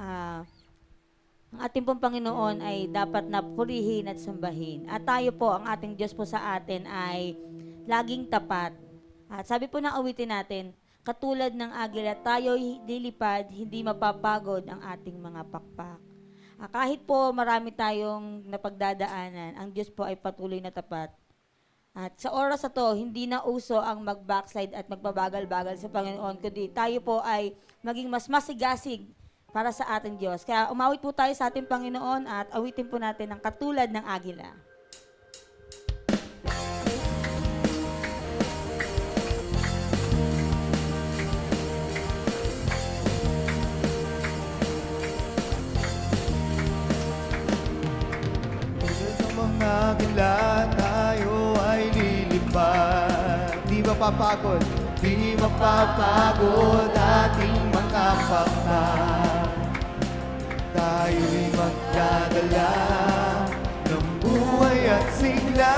ang ating pong Panginoon ay dapat na purihin at sambahin. At tayo po, ang ating Diyos po sa atin ay laging tapat. At sabi po ng awitin natin, katulad ng agila, tayo'y lilipad, hindi mapapagod ang ating mga pakpak. Kahit po marami tayong napagdadaanan, ang Diyos po ay patuloy na tapat. At sa oras na to, hindi na uso ang mag-backslide at magpabagal-bagal sa Panginoon, kundi tayo po ay maging mas masigasig para sa ating Diyos. Kaya umawit po tayo sa ating Panginoon at awitin po natin ang katulad ng agila. Mga agila tayo ay lilipad. Di mapapagod, di mapapagod ating mga pakpak. Tayo'y magdadala ng buhay at sigla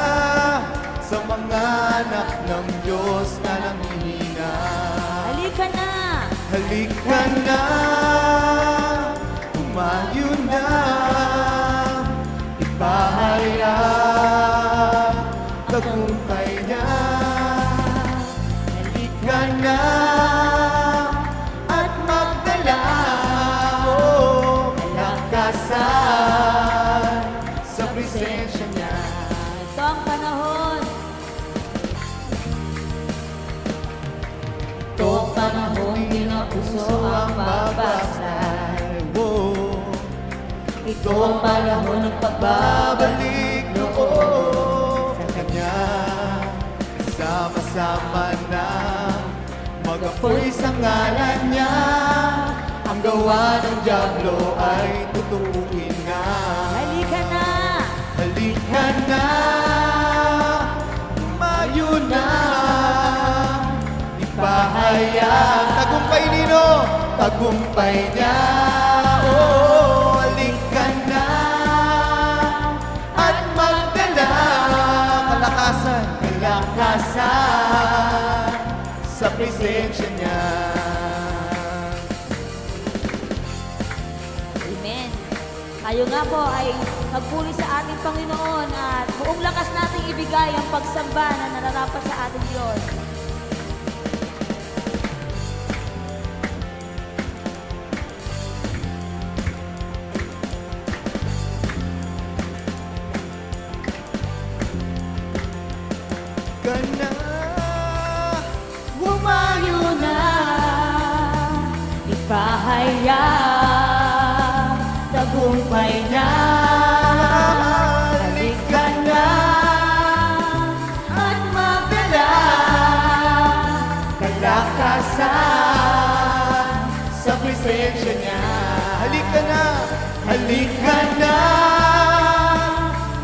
sa mga anak ng Diyos na nanghihina. Halika na! Halika na, humayo na, ipahayag tagumpay niya. Halika na at magdala kalakasan sa presensya niya. Ito ang panahon. Ito ang panahon, di na uso ang babaslay. Ito ang panahon ng pagbabalik loob sa Kanya. Sama-sama na mag-apoy sa ngalan niya. Ang gawa ng dyablo ay tutuin na. Halika na! Halika na, umayo na, ipahayag tagumpay nino, tagumpay niya. Oh, halika na at magdala kalakasan, kalakasan sa presensya niya. Amen. Tayo nga po ay magpuri sa ating Panginoon at buong lakas nating ibigay ang pagsamba na nararapat sa ating Diyos. Ka na, humayo na, Ipahayag tagumpay niya. halika na At magdala kalakasan sa presensya niya. Halika na, halika na,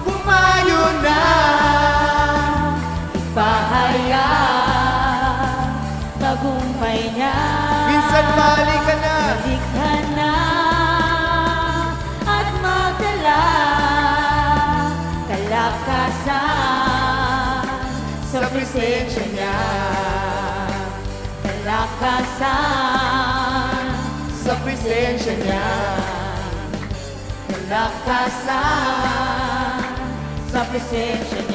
humayo na, Ipahayag tagumpay niya. minsan pa halika na, Halika na at magdala kalakasan sa presensya niya. kalakasan Sa presensya niya, kalakasan sa presensya niya.